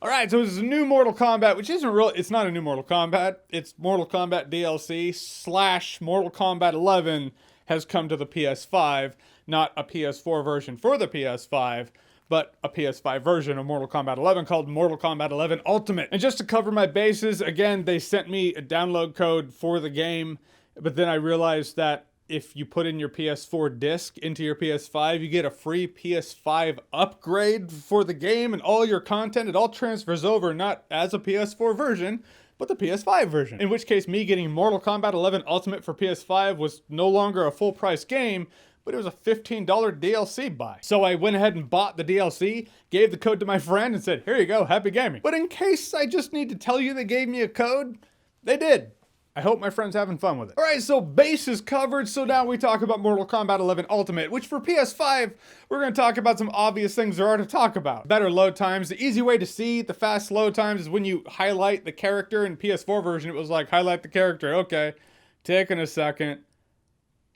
Alright, so it's a new Mortal Kombat, which isn't real, it's not a new Mortal Kombat, it's Mortal Kombat DLC / Mortal Kombat 11 has come to the PS5, not a PS4 version for the PS5, but a PS5 version of Mortal Kombat 11 called Mortal Kombat 11 Ultimate. And just to cover my bases, again, they sent me a download code for the game, but then I realized that if you put in your PS4 disc into your PS5, you get a free PS5 upgrade for the game and all your content. It all transfers over, not as a PS4 version, but the PS5 version. In which case, me getting Mortal Kombat 11 Ultimate for PS5 was no longer a full price game, but it was a $15 DLC buy. So I went ahead and bought the DLC, gave the code to my friend and said, here you go, happy gaming. But in case I just need to tell you they gave me a code, they did. I hope my friend's having fun with it. Alright, so base is covered, so now we talk about Mortal Kombat 11 Ultimate, which for PS5, we're going to talk about some obvious things there are to talk about. Better load times. The easy way to see the fast load times is when you highlight the character. In PS4 version, it was like, highlight the character. Okay, taking a second.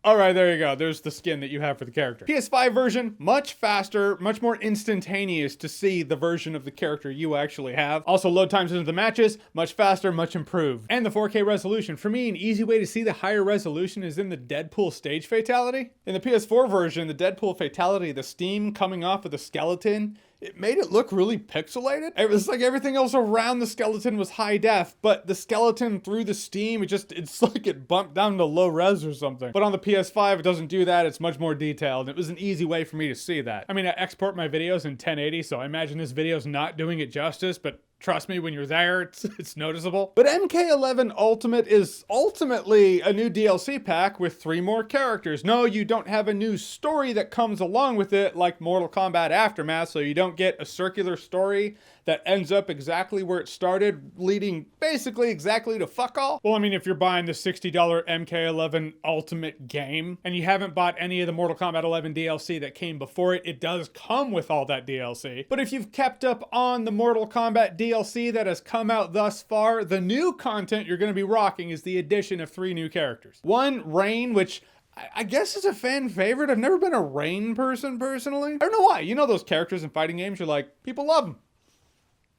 Alright, there you go. There's the skin that you have for the character. PS5 version, much faster, much more instantaneous to see the version of the character you actually have. Also, load times into the matches, much faster, much improved. And the 4K resolution. For me, an easy way to see the higher resolution is in the Deadpool stage fatality. In the PS4 version, the Deadpool fatality, the steam coming off of the skeleton, it made it look really pixelated. It was like everything else around the skeleton was high def, but the skeleton through the steam, it's like it bumped down to low res or something. But on the PS5, it doesn't do that. It's much more detailed. It was an easy way for me to see that. I mean, I export my videos in 1080, so I imagine this video's not doing it justice, but trust me, when you're there, it's noticeable. But MK11 Ultimate is ultimately a new DLC pack with 3 more characters. No, you don't have a new story that comes along with it like Mortal Kombat Aftermath, so you don't get a circular story that ends up exactly where it started, leading basically exactly to fuck all. Well, I mean, if you're buying the $60 MK11 Ultimate game, and you haven't bought any of the Mortal Kombat 11 DLC that came before it, it does come with all that DLC. But if you've kept up on the Mortal Kombat DLC that has come out thus far, the new content you're going to be rocking is the addition of 3 new characters. One, Rain, which I guess is a fan favorite. I've never been a Rain person personally. I don't know why. You know those characters in fighting games, you're like, people love them.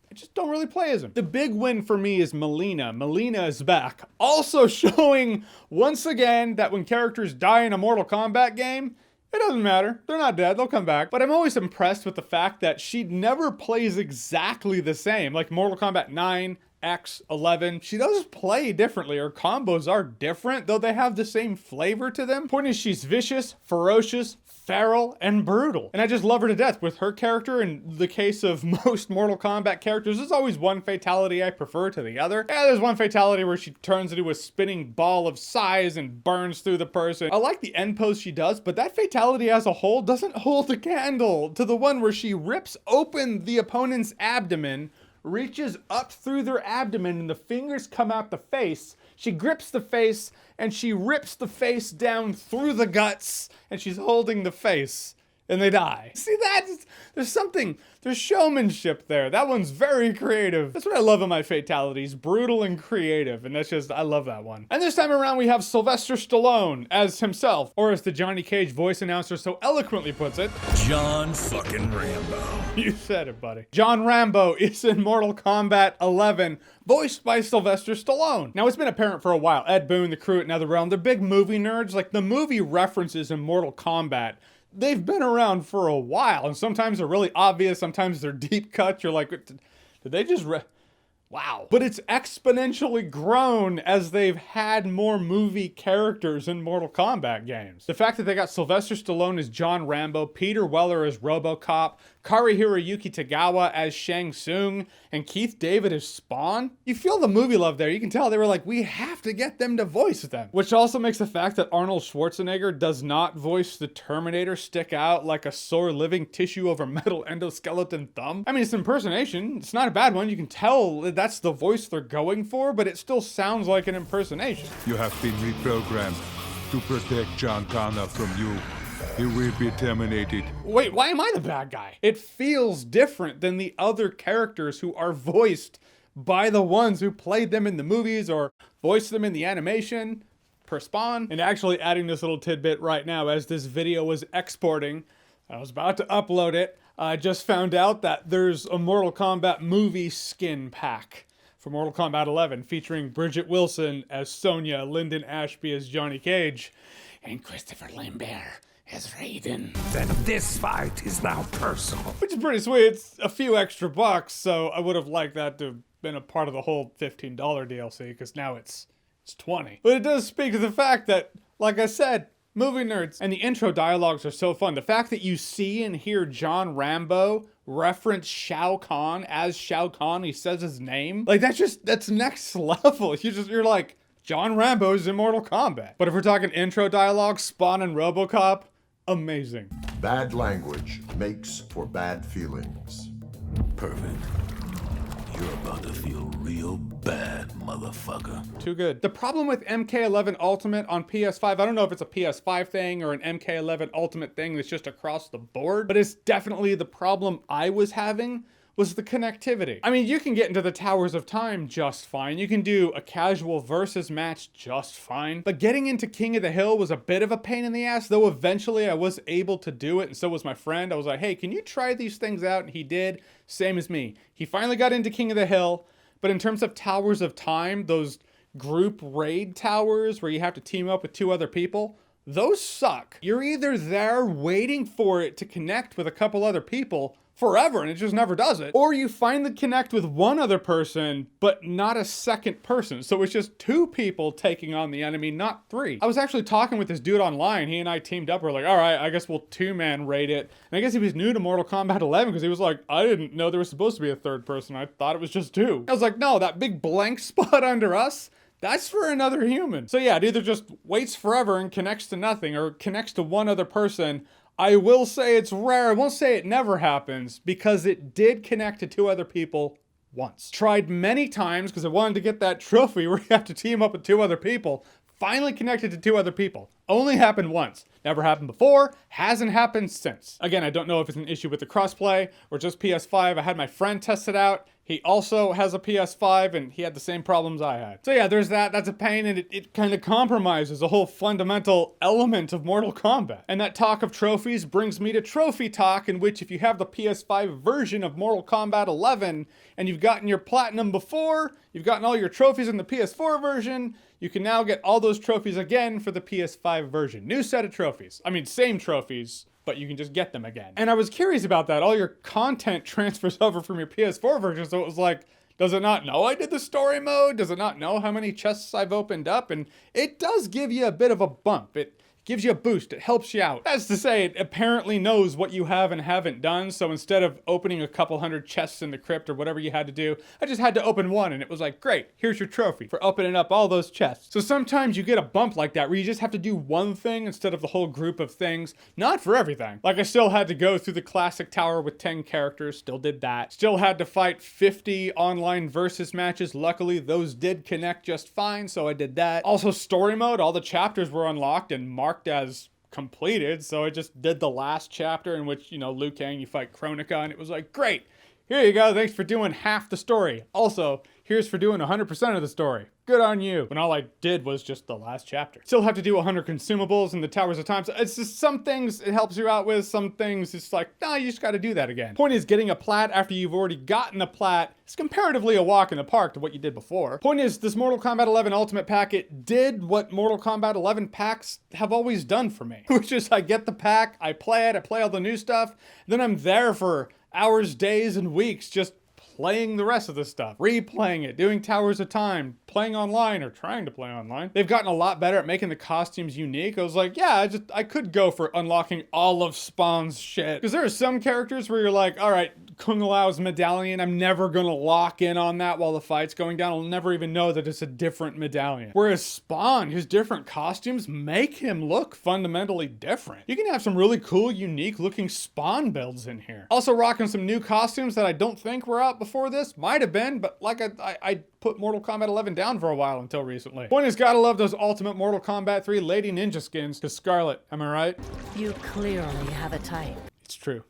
I just don't really play as him. The big win for me is Molina. Molina is back. Also showing, once again, that when characters die in a Mortal Kombat game, it doesn't matter. They're not dead. They'll come back. But I'm always impressed with the fact that she never plays exactly the same. Like Mortal Kombat 9, X, 11. She does play differently. Her combos are different, though they have the same flavor to them. Point is, she's vicious, ferocious, feral, and brutal. And I just love her to death. With her character, in the case of most Mortal Kombat characters, there's always one fatality I prefer to the other. Yeah, there's one fatality where she turns into a spinning ball of size and burns through the person. I like the end pose she does, but that fatality as a whole doesn't hold a candle to the one where she rips open the opponent's abdomen, reaches up through their abdomen, and the fingers come out the face. She grips the face, and she rips the face down through the guts, and she's holding the face, and they die. See that? There's showmanship there. That one's very creative. That's what I love in my fatalities. Brutal and creative, and I love that one. And this time around, we have Sylvester Stallone as himself, or as the Johnny Cage voice announcer so eloquently puts it, John fucking Rambo. You said it, buddy. John Rambo is in Mortal Kombat 11, voiced by Sylvester Stallone. Now, it's been apparent for a while. Ed Boon, the crew at NetherRealm, they're big movie nerds. Like, the movie references in Mortal Kombat, they've been around for a while, and sometimes they're really obvious, sometimes they're deep cuts. You're like, did they just wow. But it's exponentially grown as they've had more movie characters in Mortal Kombat games. The fact that they got Sylvester Stallone as John Rambo, Peter Weller as RoboCop, Kari Hiroyuki Tagawa as Shang Tsung, and Keith David as Spawn. You feel the movie love there. You can tell they were like, we have to get them to voice them. Which also makes the fact that Arnold Schwarzenegger does not voice the Terminator stick out like a sore living tissue over metal endoskeleton thumb. I mean, it's an impersonation. It's not a bad one. You can tell that's the voice they're going for, but it still sounds like an impersonation. You have been reprogrammed to protect John Connor from you. He will be terminated. Wait, why am I the bad guy? It feels different than the other characters who are voiced by the ones who played them in the movies or voiced them in the animation per Spawn. And actually adding this little tidbit right now as this video was exporting, I was about to upload it. I just found out that there's a Mortal Kombat movie skin pack for Mortal Kombat 11 featuring Bridget Wilson as Sonya, Lyndon Ashby as Johnny Cage, and Christopher Lambert as Raiden. Then this fight is now personal. Which is pretty sweet. It's a few extra bucks, so I would have liked that to have been a part of the whole $15 DLC, because now it's 20. But it does speak to the fact that, like I said, movie nerds, and the intro dialogues are so fun. The fact that you see and hear John Rambo reference Shao Kahn as Shao Kahn, he says his name, like that's next level. You're like, John Rambo's in Mortal Kombat. But if we're talking intro dialogue, Spawn and RoboCop, amazing. Bad language makes for bad feelings. Perfect. You're about to feel real bad, motherfucker. Too good. The problem with MK11 Ultimate on PS5, I don't know if it's a PS5 thing or an MK11 Ultimate thing that's just across the board, but it's definitely the problem I was having, was the connectivity. I mean, you can get into the Towers of Time just fine. You can do a casual versus match just fine. But getting into King of the Hill was a bit of a pain in the ass, though eventually I was able to do it, and so was my friend. I was like, hey, can you try these things out? And he did, same as me. He finally got into King of the Hill, but in terms of Towers of Time, those group raid towers where you have to team up with 2 other people, those suck. You're either there waiting for it to connect with a couple other people forever, and it just never does it. Or you finally connect with one other person, but not a second person. So it's just 2 people taking on the enemy, not 3. I was actually talking with this dude online. He and I teamed up. We're like, all right, I guess we'll 2-man raid it. And I guess he was new to Mortal Kombat 11 because he was like, I didn't know there was supposed to be a 3rd person. I thought it was just 2. I was like, no, that big blank spot under us, that's for another human. So yeah, it either just waits forever and connects to nothing, or connects to one other person. I will say it's rare. I won't say it never happens, because it did connect to 2 other people once. Tried many times because I wanted to get that trophy where you have to team up with 2 other people. Finally connected to 2 other people. Only happened once. Never happened before. Hasn't happened since. Again, I don't know if it's an issue with the crossplay or just PS5. I had my friend test it out. He also has a PS5 and he had the same problems I had. So yeah, there's that. That's a pain, and it kind of compromises a whole fundamental element of Mortal Kombat. And that talk of trophies brings me to trophy talk, in which if you have the PS5 version of Mortal Kombat 11 and you've gotten your platinum before, you've gotten all your trophies in the PS4 version, you can now get all those trophies again for the PS5 version. New set of trophies. I mean, same trophies, but you can just get them again. And I was curious about that. All your content transfers over from your PS4 version, so it was like, does it not know I did the story mode? Does it not know how many chests I've opened up? And it does give you a bit of a bump. It gives you a boost. It helps you out. That's to say, it apparently knows what you have and haven't done, so instead of opening a couple hundred chests in the crypt or whatever you had to do, I just had to open one, and it was like, great, here's your trophy for opening up all those chests. So sometimes you get a bump like that where you just have to do one thing instead of the whole group of things. Not for everything. Like, I still had to go through the classic tower with 10 characters, still did that. Still had to fight 50 online versus matches. Luckily, those did connect just fine, so I did that. Also, story mode, all the chapters were unlocked and marked as completed, so I just did the last chapter in which, you know, Liu Kang, you fight Kronika, and it was like, great, here you go, thanks for doing half the story. Also, here's for doing 100% of the story. Good on you. When all I did was just the last chapter. Still have to do 100 consumables in the Towers of Time. So it's just some things it helps you out with, some things it's like, nah, you just gotta do that again. Point is, getting a plat after you've already gotten a plat is comparatively a walk in the park to what you did before. Point is, this Mortal Kombat 11 Ultimate Pack, it did what Mortal Kombat 11 packs have always done for me. Which is, I get the pack, I play it, I play all the new stuff, then I'm there for hours, days, and weeks just playing the rest of the stuff, replaying it, doing Towers of Time, playing online or trying to play online. They've gotten a lot better at making the costumes unique. I was like, yeah, I could go for unlocking all of Spawn's shit. Because there are some characters where you're like, all right, Kung Lao's medallion, I'm never gonna lock in on that while the fight's going down. I'll never even know that it's a different medallion. Whereas Spawn, his different costumes make him look fundamentally different. You can have some really cool, unique looking Spawn builds in here. Also rocking some new costumes that I don't think were out before this. Might have been, but like I put Mortal Kombat 11 down for a while until recently. Point is, gotta love those Ultimate Mortal Kombat 3 Lady Ninja skins. Cause Scarlet, am I right? You clearly have a type. It's true.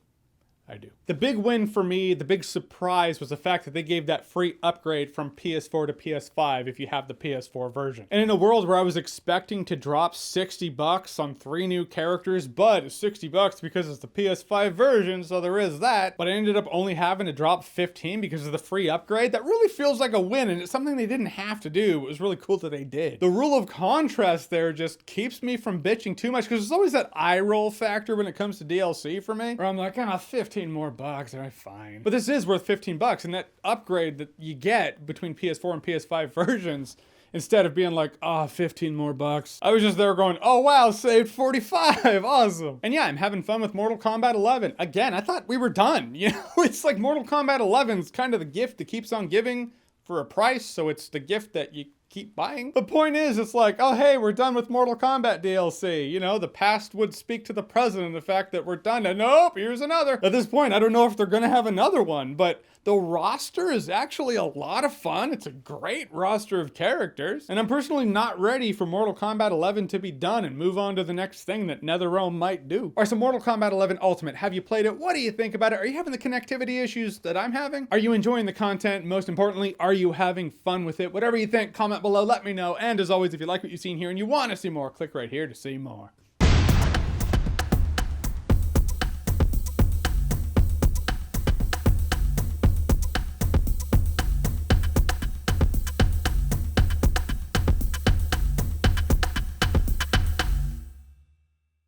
I do. The big win for me, the big surprise, was the fact that they gave that free upgrade from PS4 to PS5 if you have the PS4 version. And in a world where I was expecting to drop $60 on 3 new characters, but it's $60 because it's the PS5 version, so there is that. But I ended up only having to drop 15 because of the free upgrade. That really feels like a win, and it's something they didn't have to do. It was really cool that they did. The rule of contrast there just keeps me from bitching too much, because there's always that eye roll factor when it comes to DLC for me, where I'm like, 15 more bucks, all right, fine. But this is worth 15 bucks, and that upgrade that you get between PS4 and PS5 versions, instead of being like, 15 more bucks, I was just there going, oh wow, saved 45, awesome. And yeah, I'm having fun with Mortal Kombat 11. Again, I thought we were done, you know? It's like Mortal Kombat 11's kind of the gift that keeps on giving for a price, so it's the gift that you keep buying. The point is, it's like, oh hey, we're done with Mortal Kombat DLC. You know, the past would speak to the present, and the fact that we're done, and nope, here's another. At this point, I don't know if they're gonna have another one, but the roster is actually a lot of fun. It's a great roster of characters, and I'm personally not ready for Mortal Kombat 11 to be done and move on to the next thing that NetherRealm might do. Alright, so Mortal Kombat 11 Ultimate, have you played it? What do you think about it? Are you having the connectivity issues that I'm having? Are you enjoying the content? Most importantly, are you having fun with it? Whatever you think, comment below, let me know. And as always, if you like what you've seen here and you want to see more, click right here to see more.